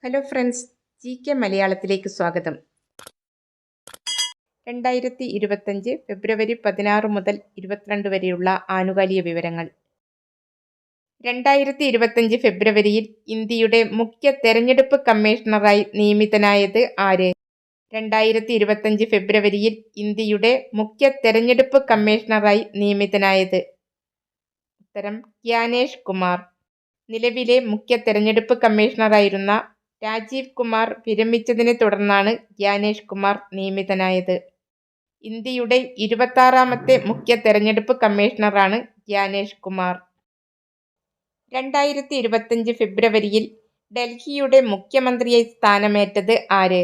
Hello friends, GK മലയാളത്തിലേക്ക് സ്വാഗതം. 2025 ഫെബ്രുവരി 16 മുതൽ 22 വരെയുള്ള ആനുകാലിക വിവരങ്ങൾ. 2025 ഫെബ്രുവരിയിൽ ഇന്ത്യയുടെ മുഖ്യ തെരഞ്ഞെടുപ്പ് കമ്മീഷണറായി നിയമിതനായത് ആര്? 2025 ഫെബ്രുവരിയിൽ ഇന്ത്യയുടെ മുഖ്യ തെരഞ്ഞെടുപ്പ് കമ്മീഷണറായി നിയമിതനായത്? ഉത്തരം ഗ്യാനേഷ് കുമാർ. നിലവിലെ മുഖ്യ തെരഞ്ഞെടുപ്പ് കമ്മീഷണറായിരുന്ന രാജീവ് കുമാർ വിരമിച്ചതിനെ തുടർന്നാണ് ഗ്യാനേഷ് കുമാർ നിയമിതനായത്. ഇന്ത്യയുടെ 26ാമത്തെ മുഖ്യ തെരഞ്ഞെടുപ്പ് കമ്മീഷണറാണ് ഗ്യാനേഷ് കുമാർ. 2025 ഫെബ്രുവരിയിൽ ഡൽഹിയുടെ മുഖ്യമന്ത്രിയായി സ്ഥാനമേറ്റത് ആര്?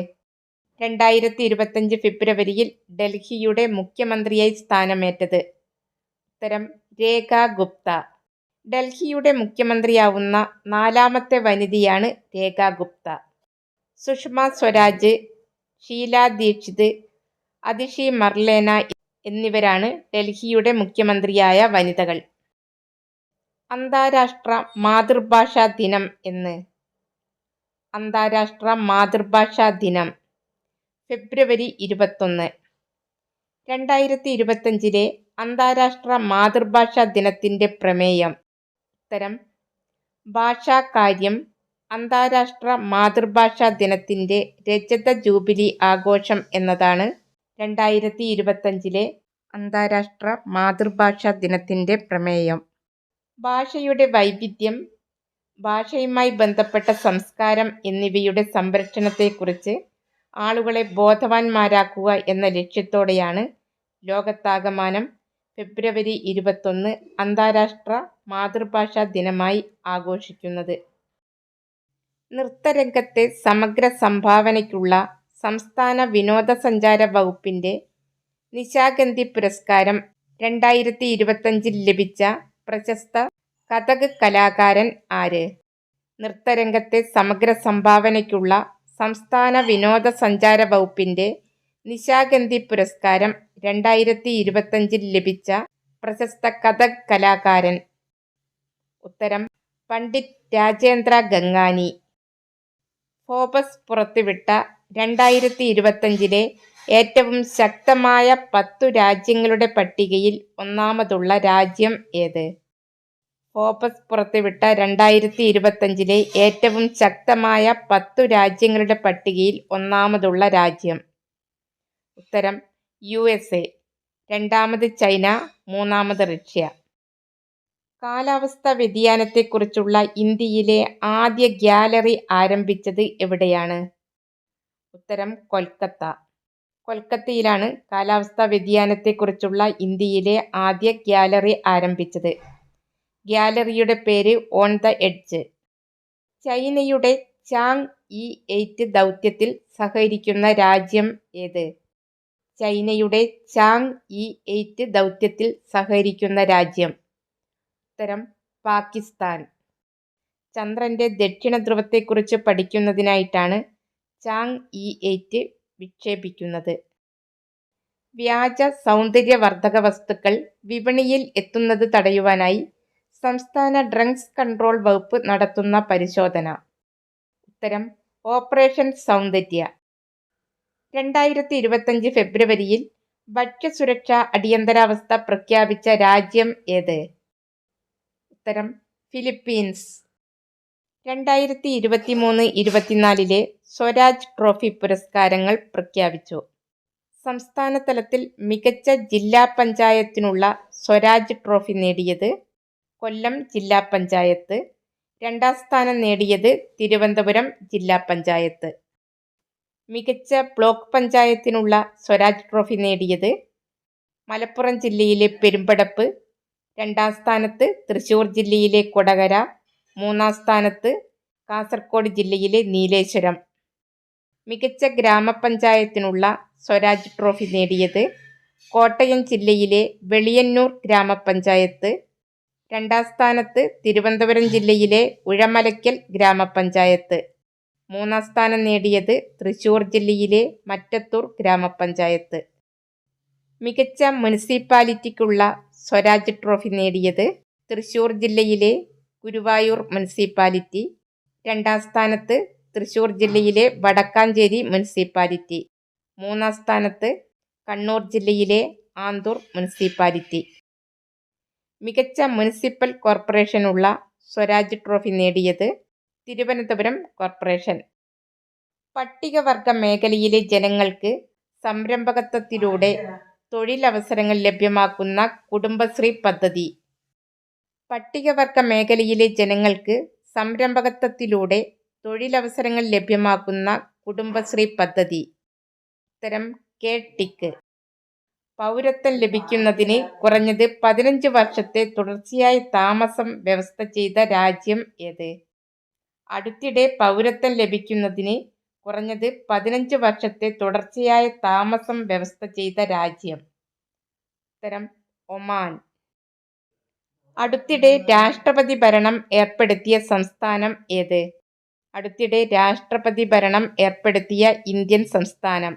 2025 ഫെബ്രുവരിയിൽ ഡൽഹിയുടെ മുഖ്യമന്ത്രിയായി സ്ഥാനമേറ്റത്? ഉത്തരം രേഖ ഗുപ്ത. ഡൽഹിയുടെ മുഖ്യമന്ത്രിയാവുന്ന 4ാമത്തെ വനിതയാണ് രേഖ ഗുപ്ത. സുഷമ സ്വരാജ്, ഷീല ദീക്ഷിത്, അതിഷി മർലേന എന്നിവരാണ് ഡൽഹിയുടെ മുഖ്യമന്ത്രിയായ വനിതകൾ. അന്താരാഷ്ട്ര മാതൃഭാഷാ ദിനം എന്ന്? അന്താരാഷ്ട്ര മാതൃഭാഷാ ദിനം ഫെബ്രുവരി 21. 2025 അന്താരാഷ്ട്ര മാതൃഭാഷാ ദിനത്തിൻ്റെ പ്രമേയം? ഉത്തരം ഭാഷാകാര്യം. അന്താരാഷ്ട്ര മാതൃഭാഷാ ദിനത്തിൻ്റെ രജത ജൂബിലി ആഘോഷം എന്നതാണ് 2025 അന്താരാഷ്ട്ര മാതൃഭാഷാ ദിനത്തിൻ്റെ പ്രമേയം. ഭാഷയുടെ വൈവിധ്യം, ഭാഷയുമായി ബന്ധപ്പെട്ട സംസ്കാരം എന്നിവയുടെ സംരക്ഷണത്തെക്കുറിച്ച് ആളുകളെ ബോധവാന്മാരാക്കുക എന്ന ലക്ഷ്യത്തോടെയാണ് ലോകത്താകമാനം ഫെബ്രുവരി 21 അന്താരാഷ്ട്ര മാതൃഭാഷാ ദിനമായി ആഘോഷിക്കുന്നത്. നൃത്തരംഗത്തെ സമഗ്ര സംഭാവനയ്ക്കുള്ള സംസ്ഥാന വിനോദസഞ്ചാര വകുപ്പിൻ്റെ നിശാഗന്ധി പുരസ്കാരം 2025 ലഭിച്ച പ്രശസ്ത കഥക് കലാകാരൻ ആര്? നൃത്തരംഗത്തെ സമഗ്ര സംഭാവനയ്ക്കുള്ള സംസ്ഥാന വിനോദസഞ്ചാര വകുപ്പിൻ്റെ നിശാഗന്ധി പുരസ്കാരം 2025 ലഭിച്ച പ്രശസ്ത കഥക് കലാകാരൻ? ഉത്തരം പണ്ഡിറ്റ് രാജേന്ദ്ര ഗംഗാനി. ഫോബസ് പുറത്തുവിട്ട 2025 ഏറ്റവും ശക്തമായ 10 രാജ്യങ്ങളുടെ പട്ടികയിൽ ഒന്നാമതുള്ള രാജ്യം ഏത്? ഫോബസ് പുറത്തുവിട്ട 2025 ഏറ്റവും ശക്തമായ 10 രാജ്യങ്ങളുടെ പട്ടികയിൽ ഒന്നാമതുള്ള രാജ്യം? ഉത്തരം USA. രണ്ടാമത് ചൈന, മൂന്നാമത് റഷ്യ. കാലാവസ്ഥാ വ്യതിയാനത്തെക്കുറിച്ചുള്ള ഇന്ത്യയിലെ ആദ്യ ഗ്യാലറി ആരംഭിച്ചത് എവിടെയാണ്? ഉത്തരം കൊൽക്കത്ത. കൊൽക്കത്തയിലാണ് കാലാവസ്ഥാ വ്യതിയാനത്തെക്കുറിച്ചുള്ള ഇന്ത്യയിലെ ആദ്യ ഗ്യാലറി ആരംഭിച്ചത്. ഗ്യാലറിയുടെ പേര് ഓൺ ദ എഡ്ജ്. ചൈനയുടെ ചാങ്-ഇ-8 ദൗത്യത്തിൽ സഹകരിക്കുന്ന രാജ്യം ഏത്? ചൈനയുടെ ചാങ്-ഇ-8 ദൗത്യത്തിൽ സഹകരിക്കുന്ന രാജ്യം? ഉത്തരം പാകിസ്ഥാൻ. ചന്ദ്രൻ്റെ ദക്ഷിണ ധ്രുവത്തെക്കുറിച്ച് പഠിക്കുന്നതിനായിട്ടാണ് ചാങ്-ഇ-8 വിക്ഷേപിക്കുന്നത്. വ്യാജ സൗന്ദര്യവർദ്ധക വസ്തുക്കൾ വിപണിയിൽ എത്തുന്നത് തടയുവാനായി സംസ്ഥാന ഡ്രഗ്സ് കൺട്രോൾ വകുപ്പ് നടത്തുന്ന പരിശോധന? ഉത്തരം ഓപ്പറേഷൻ സൗന്ദര്യ. 2025 ഫെബ്രുവരിയിൽ ഭക്ഷ്യസുരക്ഷാ അടിയന്തരാവസ്ഥ പ്രഖ്യാപിച്ച രാജ്യം ഏത്? ഉത്തരം ഫിലിപ്പീൻസ്. 2023-24 സ്വരാജ് ട്രോഫി പുരസ്കാരങ്ങൾ പ്രഖ്യാപിച്ചു. സംസ്ഥാന തലത്തിൽ മികച്ച ജില്ലാ പഞ്ചായത്തിനുള്ള സ്വരാജ് ട്രോഫി നേടിയത് കൊല്ലം ജില്ലാ പഞ്ചായത്ത്. 2ാം സ്ഥാനം നേടിയത് തിരുവനന്തപുരം ജില്ലാ പഞ്ചായത്ത്. മികച്ച ബ്ലോക്ക് പഞ്ചായത്തിനുള്ള സ്വരാജ് ട്രോഫി നേടിയത് മലപ്പുറം ജില്ലയിലെ പെരുമ്പടപ്പ്. 2ാം സ്ഥാനത്ത് തൃശ്ശൂർ ജില്ലയിലെ കൊടകര. 3ാം സ്ഥാനത്ത് കാസർഗോഡ് ജില്ലയിലെ നീലേശ്വരം. മികച്ച ഗ്രാമപഞ്ചായത്തിനുള്ള സ്വരാജ് ട്രോഫി നേടിയത് കോട്ടയം ജില്ലയിലെ വെളിയന്നൂർ ഗ്രാമപഞ്ചായത്ത്. 2ാം സ്ഥാനത്ത് തിരുവനന്തപുരം ജില്ലയിലെ ഉഴമലക്കൽ ഗ്രാമപഞ്ചായത്ത്. 3ാം സ്ഥാനം നേടിയത് തൃശ്ശൂർ ജില്ലയിലെ മറ്റത്തൂർ ഗ്രാമപഞ്ചായത്ത്. മികച്ച മുനിസിപ്പാലിറ്റിക്കുള്ള സ്വരാജ് ട്രോഫി നേടിയത് തൃശ്ശൂർ ജില്ലയിലെ ഗുരുവായൂർ മുനിസിപ്പാലിറ്റി. 2ാം സ്ഥാനത്ത് തൃശ്ശൂർ ജില്ലയിലെ വടക്കാഞ്ചേരി മുനിസിപ്പാലിറ്റി. മൂന്നാം സ്ഥാനത്ത് കണ്ണൂർ ജില്ലയിലെ ആന്തൂർ മുനിസിപ്പാലിറ്റി. മികച്ച മുനിസിപ്പൽ കോർപ്പറേഷനുള്ള സ്വരാജ് ട്രോഫി നേടിയത് തിരുവനന്തപുരം കോർപ്പറേഷൻ. പട്ടികവർഗ മേഖലയിലെ ജനങ്ങൾക്ക് സംരംഭകത്വത്തിലൂടെ തൊഴിലവസരങ്ങൾ ലഭ്യമാക്കുന്ന കുടുംബശ്രീ പദ്ധതി. പട്ടികവർഗ മേഖലയിലെ ജനങ്ങൾക്ക് സംരംഭകത്വത്തിലൂടെ തൊഴിലവസരങ്ങൾ ലഭ്യമാക്കുന്ന കുടുംബശ്രീ പദ്ധതി. ഉത്തരം കെ. ടിക്ക്. പൗരത്വം ലഭിക്കുന്നതിന് കുറഞ്ഞത് 15 വർഷത്തെ തുടർച്ചയായ താമസം വ്യവസ്ഥ ചെയ്ത രാജ്യം ഏത്? അടുത്തിടെ പൗരത്വം ലഭിക്കുന്നതിന് കുറഞ്ഞത് 15 വർഷത്തെ തുടർച്ചയായ താമസം വ്യവസ്ഥ ചെയ്ത രാജ്യം. ഉത്തരം ഒമാൻ. അടുത്തിടെ രാഷ്ട്രപതി ഭരണം ഏർപ്പെടുത്തിയ സംസ്ഥാനം ഏത്? അടുത്തിടെ രാഷ്ട്രപതി ഭരണം ഏർപ്പെടുത്തിയ ഇന്ത്യൻ സംസ്ഥാനം.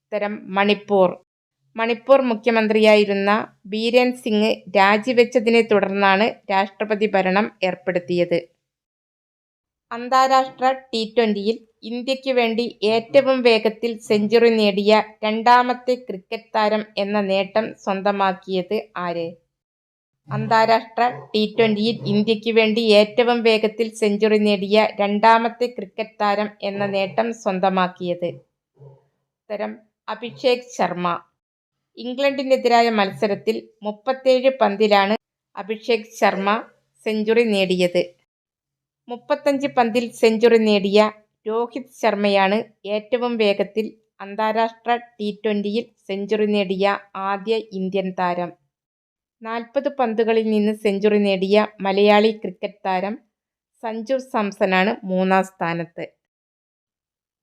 ഉത്തരം മണിപ്പൂർ. മണിപ്പൂർ മുഖ്യമന്ത്രിയായിരുന്ന ബീരേൻ സിംഗ് രാജിവെച്ചതിനെ തുടർന്നാണ് രാഷ്ട്രപതി ഭരണം ഏർപ്പെടുത്തിയത്. അന്താരാഷ്ട്ര ടി20യിൽ ഇന്ത്യയ്ക്കു വേണ്ടി ഏറ്റവും വേഗത്തിൽ സെഞ്ചുറി നേടിയ രണ്ടാമത്തെ ക്രിക്കറ്റ് താരം എന്ന നേട്ടം സ്വന്തമാക്കിയത് ആര്? അന്താരാഷ്ട്ര ടി20യിൽ ഇന്ത്യയ്ക്കു വേണ്ടി ഏറ്റവും വേഗത്തിൽ സെഞ്ചുറി നേടിയ രണ്ടാമത്തെ ക്രിക്കറ്റ് താരം എന്ന നേട്ടം സ്വന്തമാക്കിയത്. ഉത്തരം അഭിഷേക് ശർമ്മ. ഇംഗ്ലണ്ടിനെതിരായ മത്സരത്തിൽ 37 പന്തിലാണ് അഭിഷേക് ശർമ്മ സെഞ്ചുറി നേടിയത്. 35 പന്തിൽ സെഞ്ചുറി നേടിയ രോഹിത് ശർമ്മയാണ് ഏറ്റവും വേഗത്തിൽ അന്താരാഷ്ട്ര ടി20യിൽ സെഞ്ചുറി നേടിയ ആദ്യ ഇന്ത്യൻ താരം. 40 പന്തുകളിൽ നിന്ന് സെഞ്ചുറി നേടിയ മലയാളി ക്രിക്കറ്റ് താരം സഞ്ജു സാംസണാണ് മൂന്നാം സ്ഥാനത്ത്.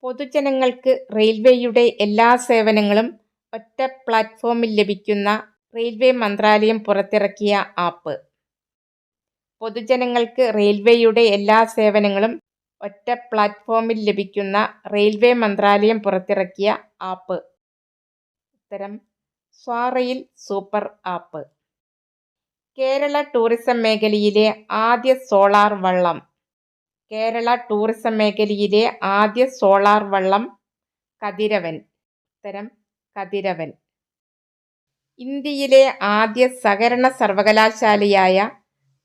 പൊതുജനങ്ങൾക്ക് റെയിൽവേയുടെ എല്ലാ സേവനങ്ങളും ഒറ്റ പ്ലാറ്റ്ഫോമിൽ ലഭിക്കുന്ന റെയിൽവേ മന്ത്രാലയം പുറത്തിറക്കിയ ആപ്പ്. പൊതുജനങ്ങൾക്ക് റെയിൽവേയുടെ എല്ലാ സേവനങ്ങളും ഒറ്റ പ്ലാറ്റ്ഫോമിൽ ലഭിക്കുന്ന റെയിൽവേ മന്ത്രാലയം പുറത്തിറക്കിയ ആപ്പ്. ഉത്തരം സ്വാറെയിൽ സൂപ്പർ ആപ്പ്. കേരള ടൂറിസം മേഖലയിലെ ആദ്യ സോളാർ വള്ളം. കേരള ടൂറിസം മേഖലയിലെ ആദ്യ സോളാർ വള്ളം കതിരവൻ. ഉത്തരം കതിരവൻ. ഇന്ത്യയിലെ ആദ്യ സഹകരണ സർവകലാശാലയായ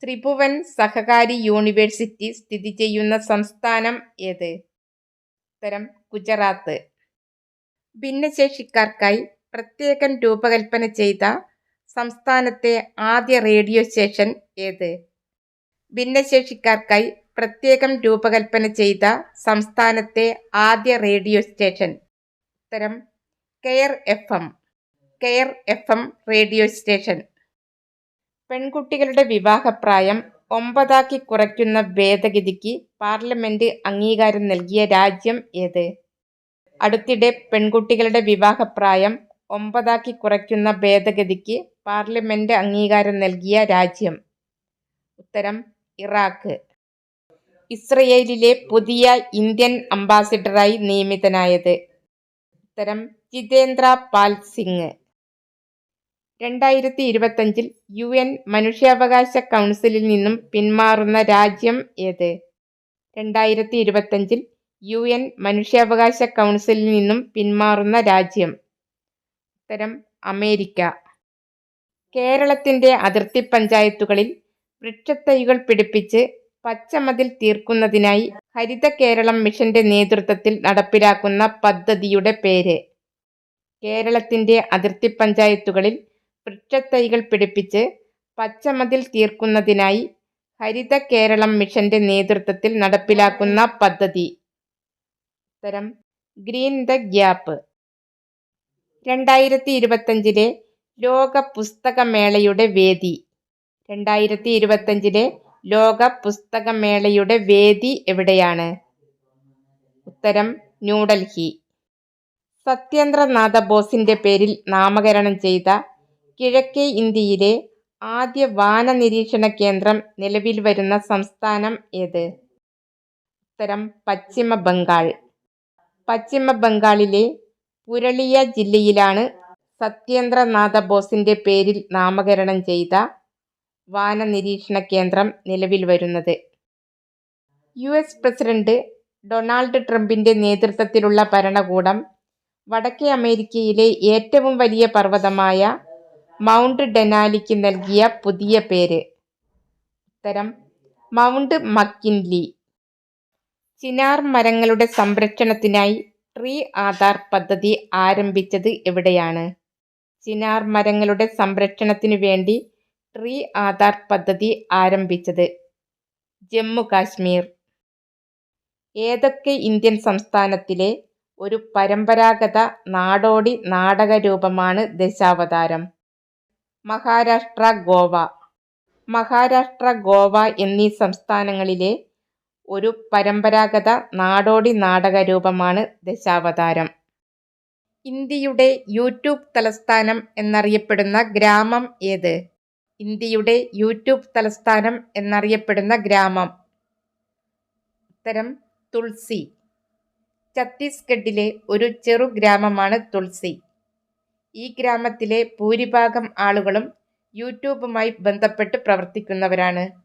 ത്രിഭുവൻ സഹകാരി യൂണിവേഴ്സിറ്റി സ്ഥിതി ചെയ്യുന്ന സംസ്ഥാനം ഏത്? ഉത്തരം ഗുജറാത്ത്. ഭിന്നശേഷിക്കാർക്കായി പ്രത്യേകം രൂപകൽപ്പന ചെയ്ത സംസ്ഥാനത്തെ ആദ്യ റേഡിയോ സ്റ്റേഷൻ ഏത്? ഭിന്നശേഷിക്കാർക്കായി പ്രത്യേകം രൂപകൽപ്പന ചെയ്ത സംസ്ഥാനത്തെ ആദ്യ റേഡിയോ സ്റ്റേഷൻ. ഉത്തരം care FM. Care FM radio station. പെൺകുട്ടികളുടെ വിവാഹപ്രായം 9 കുറയ്ക്കുന്ന ഭേദഗതിക്ക് പാർലമെന്റ് അംഗീകാരം നൽകിയ രാജ്യം ഏത്? അടുത്തിടെ പെൺകുട്ടികളുടെ വിവാഹപ്രായം 9 കുറയ്ക്കുന്ന ഭേദഗതിക്ക് പാർലമെന്റ് അംഗീകാരം നൽകിയ രാജ്യം. ഉത്തരം ഇറാഖ്. ഇസ്രയേലിലെ പുതിയ ഇന്ത്യൻ അംബാസിഡറായി നിയമിതനായത്. ഉത്തരം ജിതേന്ദ്ര പാൽ സിംഗ്. 2025 UN മനുഷ്യാവകാശ കൗൺസിലിൽ നിന്നും പിന്മാറുന്ന രാജ്യം ഏത്? 2025 UN മനുഷ്യാവകാശ കൗൺസിലിൽ നിന്നും പിന്മാറുന്ന രാജ്യം. ഉത്തരം അമേരിക്ക. കേരളത്തിന്റെ അതിർത്തി പഞ്ചായത്തുകളിൽ വൃക്ഷത്തൈകൾ പിടിപ്പിച്ച് പച്ചമതിൽ തീർക്കുന്നതിനായി ഹരിത കേരളം മിഷന്റെ നേതൃത്വത്തിൽ നടപ്പിലാക്കുന്ന പദ്ധതിയുടെ പേര്. കേരളത്തിന്റെ അതിർത്തി പഞ്ചായത്തുകളിൽ വൃക്ഷത്തൈകൾ പിടിപ്പിച്ച് പച്ചമതിൽ തീർക്കുന്നതിനായി ഹരിത കേരളം മിഷന്റെ നേതൃത്വത്തിൽ നടപ്പിലാക്കുന്ന പദ്ധതി. ഉത്തരം ഗ്രീൻ ദ ഗ്യാപ്പ്. 2025 ലോക പുസ്തകമേളയുടെ വേദി. 2025 ലോക പുസ്തകമേളയുടെ വേദി എവിടെയാണ്? ഉത്തരം ന്യൂഡൽഹി. സത്യേന്ദ്രനാഥ ബോസിന്റെ പേരിൽ നാമകരണം ചെയ്ത കിഴക്കേ ഇന്ത്യയിലെ ആദ്യ വാന നിരീക്ഷണ കേന്ദ്രം നിലവിൽ വരുന്ന സംസ്ഥാനം ഏത്? ഉത്തരം പശ്ചിമ ബംഗാൾ. പശ്ചിമ ബംഗാളിലെ പുരളിയ ജില്ലയിലാണ് സത്യേന്ദ്രനാഥ ബോസിന്റെ പേരിൽ നാമകരണം ചെയ്ത വാന നിരീക്ഷണ കേന്ദ്രം നിലവിൽ വരുന്നത്. US പ്രസിഡന്റ് ഡൊണാൾഡ് ട്രംപിന്റെ നേതൃത്വത്തിലുള്ള ഭരണകൂടം വടക്കേ അമേരിക്കയിലെ ഏറ്റവും വലിയ പർവ്വതമായ മൗണ്ട് ഡെനാലിക്ക് നൽകിയ പുതിയ പേര്? ഉത്തരം മൗണ്ട് മക്കിൻലി. ചിനാർ മരങ്ങളുടെ സംരക്ഷണത്തിനായി ട്രീ ആധാർ പദ്ധതി ആരംഭിച്ചത് എവിടെയാണ്? ചിനാർ മരങ്ങളുടെ സംരക്ഷണത്തിനു വേണ്ടി ട്രീ ആധാർ പദ്ധതി ആരംഭിച്ചത് ജമ്മു കാശ്മീർ. ഏതൊക്കെ ഇന്ത്യൻ സംസ്ഥാനത്തിലെ ഒരു പരമ്പരാഗത നാടോടി നാടകരൂപമാണ് ദശാവതാരം? മഹാരാഷ്ട്ര, ഗോവ. മഹാരാഷ്ട്ര, ഗോവ എന്നീ സംസ്ഥാനങ്ങളിലെ ഒരു പരമ്പരാഗത നാടോടി നാടകരൂപമാണ് ദശാവതാരം. ഇന്ത്യയുടെ യൂട്യൂബ് തലസ്ഥാനം എന്നറിയപ്പെടുന്ന ഗ്രാമം ഏത്? ഇന്ത്യയുടെ യൂട്യൂബ് തലസ്ഥാനം എന്നറിയപ്പെടുന്ന ഗ്രാമം? ഉത്തരം തുൾസി. ഛത്തീസ്ഗഡിലെ ഒരു ചെറു ഗ്രാമമാണ് തുൾസി. ഈ ഗ്രാമത്തിലെ ഭൂരിഭാഗം ആളുകളും യൂട്യൂബുമായി ബന്ധപ്പെട്ട് പ്രവർത്തിക്കുന്നവരാണ്.